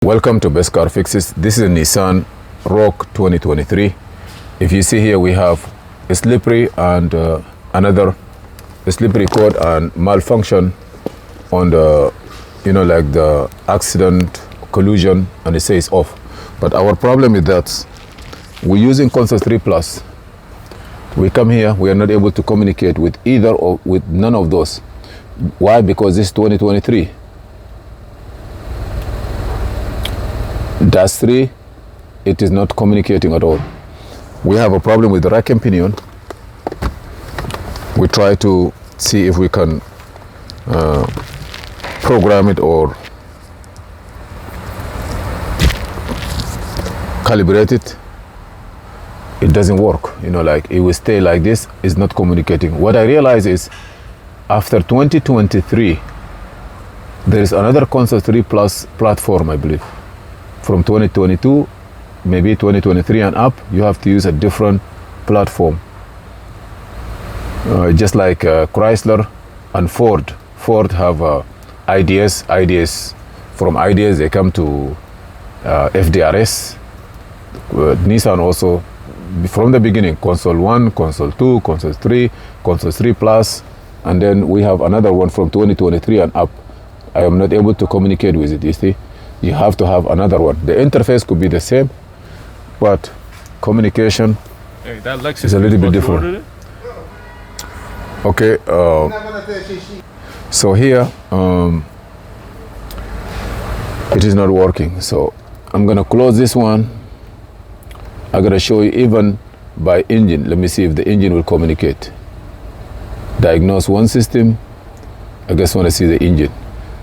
Welcome to Best Car Fixes. This is a Nissan Rogue 2023. If you see here, we have a slippery and another slippery code and malfunction on the, like the accident collision, and it says off. But our problem is that we're using Console 3 Plus. We come here, we are not able to communicate with either or with none of those. Why? Because this is 2023. Dash 3, it is not communicating at all. We have a problem with the rack and pinion. We try to see if we can program it or calibrate it. It doesn't work, like it will stay like this. It's not communicating. What I realize is after 2023, there is another Console 3 Plus platform, I believe. From 2022, maybe 2023 and up, you have to use a different platform. Just like Chrysler and Ford. Ford have IDS. From IDS, they come to FDRS. Nissan also, from the beginning, Console 1, Console 2, Console 3, Console 3 Plus, and then we have another one from 2023 and up. I am not able to communicate with it, you see. You have to have another one. The interface could be the same, but communication is a little bit different. Okay, so here it is not working. So I'm gonna close this one. I'm gonna show you even by engine. Let me see if the engine will communicate. Diagnose one system. I just want to see the engine.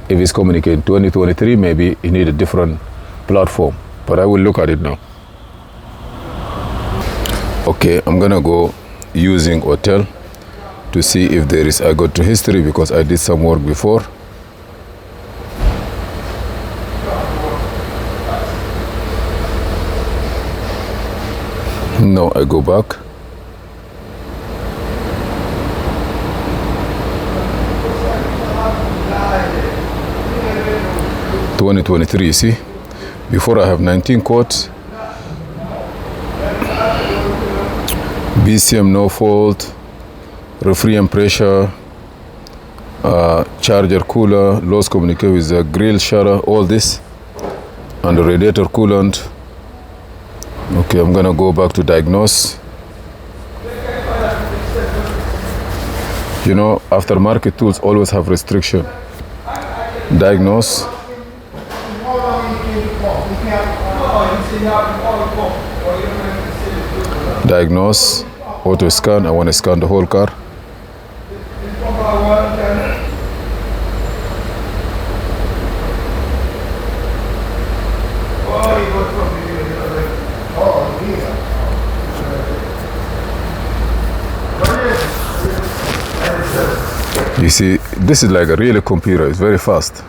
If it's communicating 2023, maybe you need a different platform, but I will look at it now. Okay, I'm gonna go using hotel to see if there is, I go to history because I did some work before. No, I go back. (2023), see? Before I have 19 codes. BCM no fault, refrigerant pressure, charger cooler, lost communication with the grill shutter, all this, and the radiator coolant. Okay, I'm gonna go back to diagnose. Aftermarket tools always have restriction. Diagnose. Diagnose, auto scan. I want to scan the whole car. You see, this is like a real computer. It's very fast.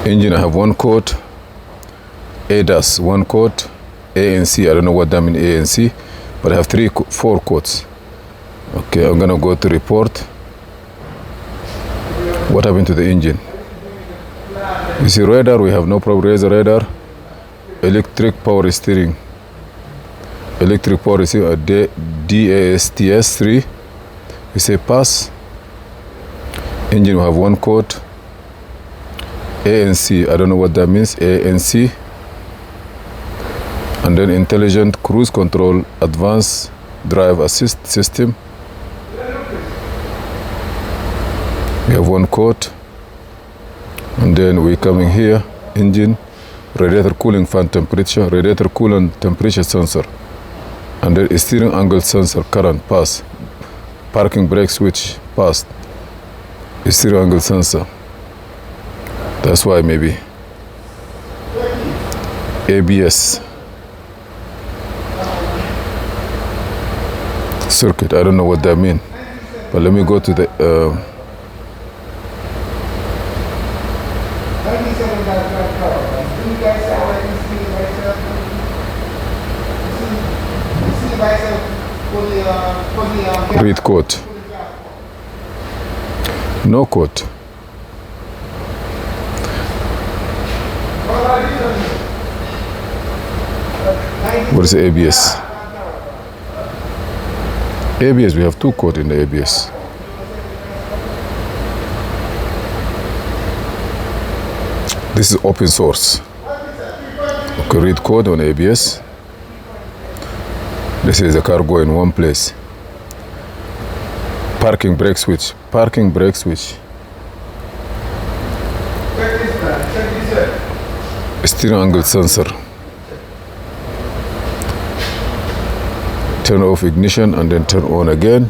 Engine, I have one code. ADAS, one code. ANC, I don't know what that means, ANC, but I have 4 codes. Okay, I'm gonna go to report. What happened to the engine? You see radar, we have no problem. Razor radar. Electric power steering. Electric power steering, DASTS 3. You say pass. Engine, we have one code. ANC, I don't know what that means, ANC. And then intelligent cruise control, advanced drive assist system. We have one code. And then we coming here, engine, radiator cooling fan temperature, radiator coolant temperature sensor. And then steering angle sensor, current, pass. Parking brake switch, passed. Steering angle sensor. That's why maybe. ABS. Circuit, I don't know what that means. But let me go to the... read code. No code. What is the ABS? ABS, we have two codes in the ABS. This is open source. Okay, read code on ABS. This is the car going one place. Parking brake switch. Parking brake switch. Steering angle sensor. Turn off ignition and then turn on again.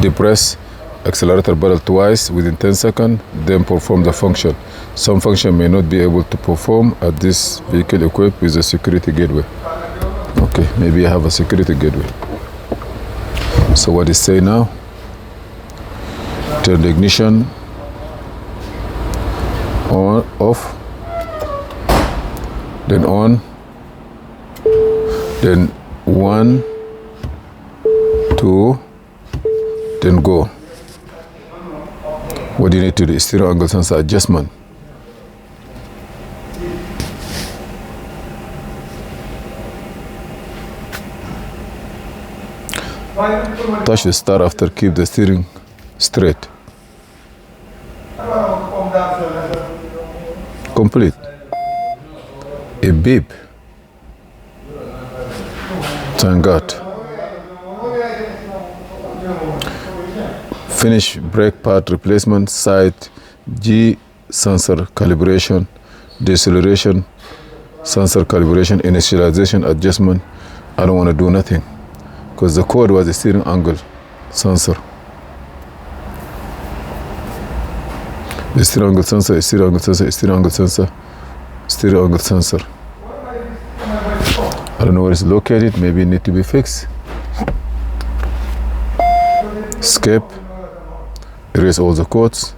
Depress accelerator pedal twice within 10 seconds, then perform the function. Some function may not be able to perform at this vehicle equipped with a security gateway. Okay, maybe I have a security gateway. So what is say now? Turn the ignition on, off, then on, then 1, 2, then go. What do you need to do? Steering angle sensor adjustment. Touch the start after keep the steering straight. Complete. A beep. Thank God. Finish brake pad replacement, side G sensor calibration, deceleration, sensor calibration, initialization adjustment. I don't want to do nothing because the code was a steering angle sensor. The steering angle sensor, steering angle sensor, steering angle sensor, steering angle sensor. I don't know where it's located. Maybe it need to be fixed. Escape. Erase all the codes.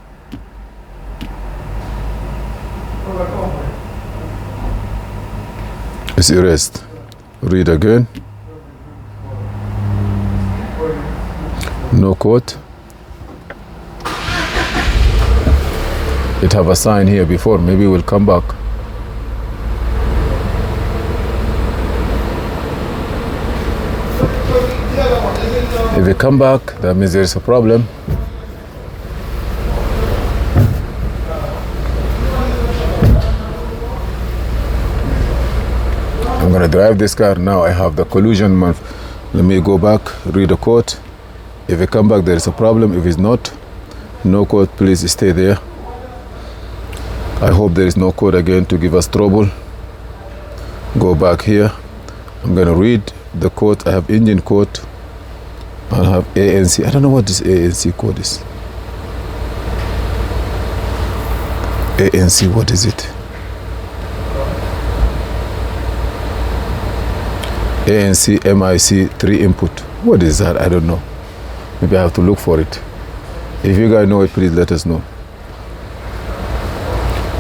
It's erased. Read again. No code. It have a sign here before. Maybe we'll come back. If we come back, that means there is a problem. I'm gonna drive this car now. I have the collision month. Let me go back, read the code. If I come back, there is a problem. If it's not, no code, please stay there. I hope there is no code again to give us trouble. Go back here. I'm gonna read the code. I have engine code. I have ANC. I don't know what this ANC code is. ANC, what is it? ANC MIC 3 input. What is that? I don't know. Maybe I have to look for it. If you guys know it, please let us know.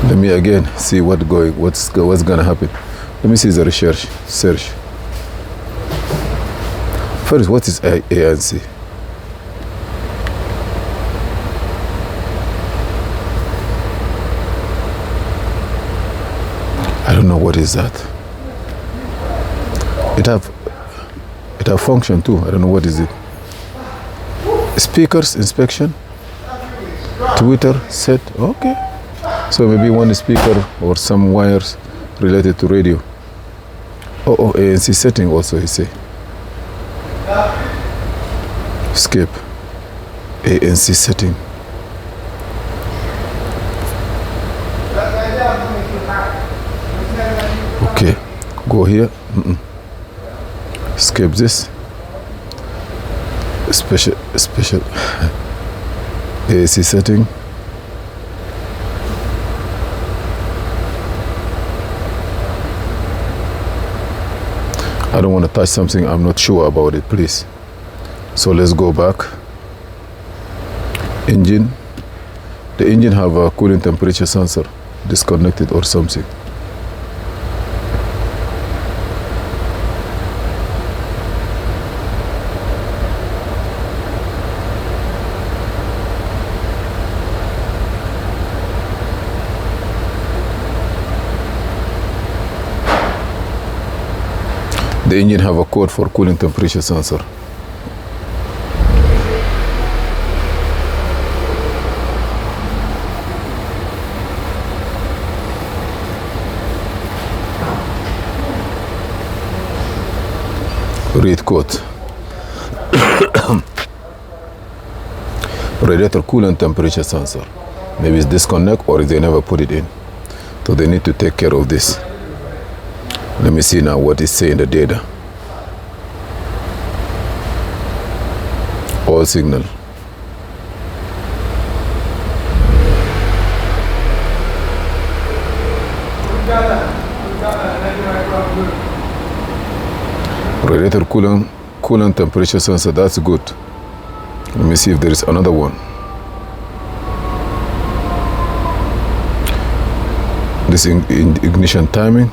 Let me again see what's gonna happen. Let me see the research. Search. First, what is ANC? I don't know what is that. It have function too. I don't know what is it. Speakers inspection. Twitter set. Okay. So maybe one speaker or some wires related to radio. Oh, ANC setting also, he say. Escape. ANC setting. Okay, go here. Escape this. Special ANC setting. I don't want to touch something I'm not sure about it, please. So let's go back. Engine. The engine have a cooling temperature sensor disconnected or something. The engine have a code for cooling temperature sensor. Read code. Radiator coolant temperature sensor. Maybe it's disconnect or they never put it in. So they need to take care of this. Let me see now what is saying the data. All signal. Radiator coolant temperature sensor, that's good. Let me see if there is another one. This ignition timing.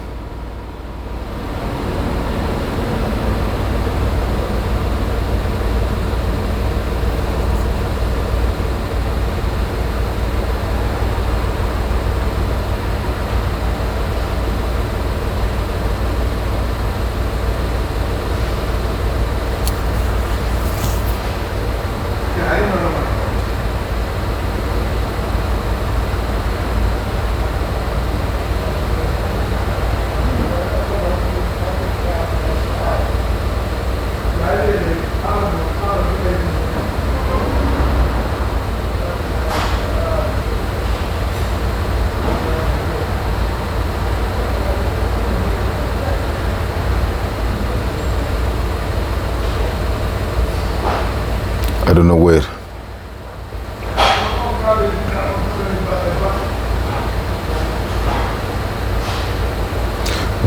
I don't know where.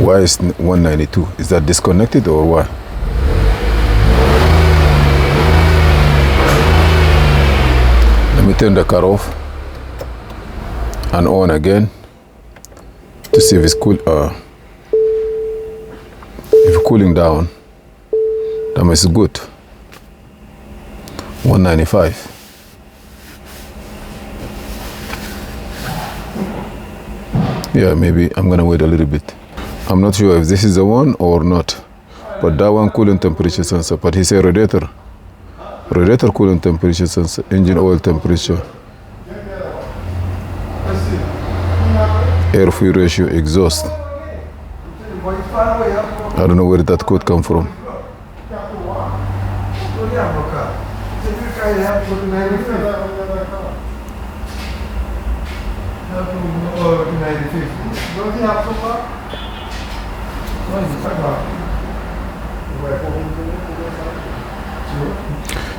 Why is 192? Is that disconnected or what? Let me turn the car off and on again to see if it's cool. If it's cooling down, that means it's good. 195. Yeah, maybe I'm gonna wait a little bit. I'm not sure if this is the one or not, but that one coolant temperature sensor. But he said radiator coolant temperature sensor, engine oil temperature, air fuel ratio, exhaust. I don't know where that code come from.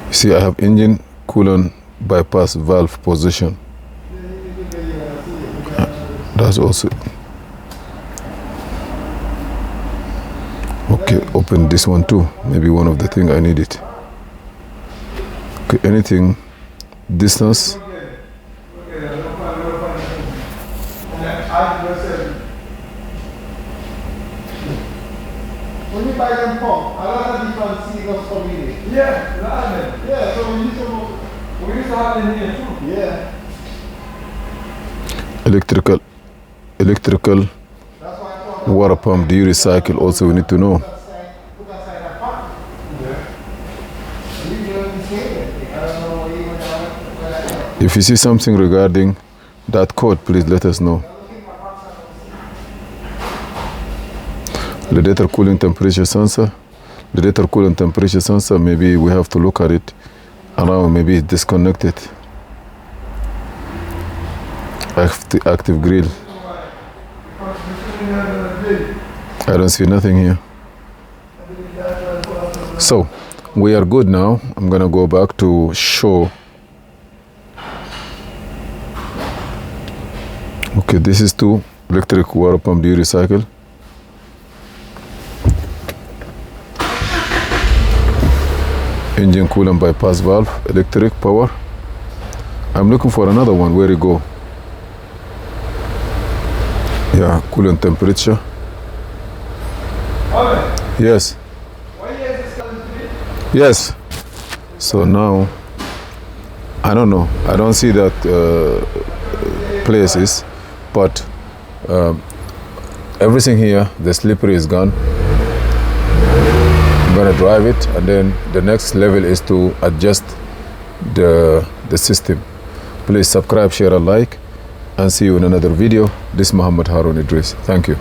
You see, I have engine coolant bypass valve position. That's also okay. Open this one too. Maybe one of the thing I need it. Okay, anything distance. When you buy them pump, a lot of different seasons for me. Yeah, ramen. Yeah, so we used to have them here too. Yeah. Electrical water pump, do you recycle? Also we need to know. If you see something regarding that code, please let us know. Radiator cooling temperature sensor. Radiator cooling temperature sensor, maybe we have to look at it around, maybe it's disconnected. Active grill. I don't see nothing here. So we are good now. I'm gonna go back to show. Okay, this is two electric water pump. Do you recycle? Engine coolant bypass valve, electric power. I'm looking for another one. Where it go? Yeah, coolant temperature. Yes. Yes. So now, I don't know. I don't see that places, but everything here, the slippery is gone. gonna drive it, and then the next level is to adjust the system. Please subscribe, share, and like, and see you in another video. This is Muhammad Harun Idris. Thank you.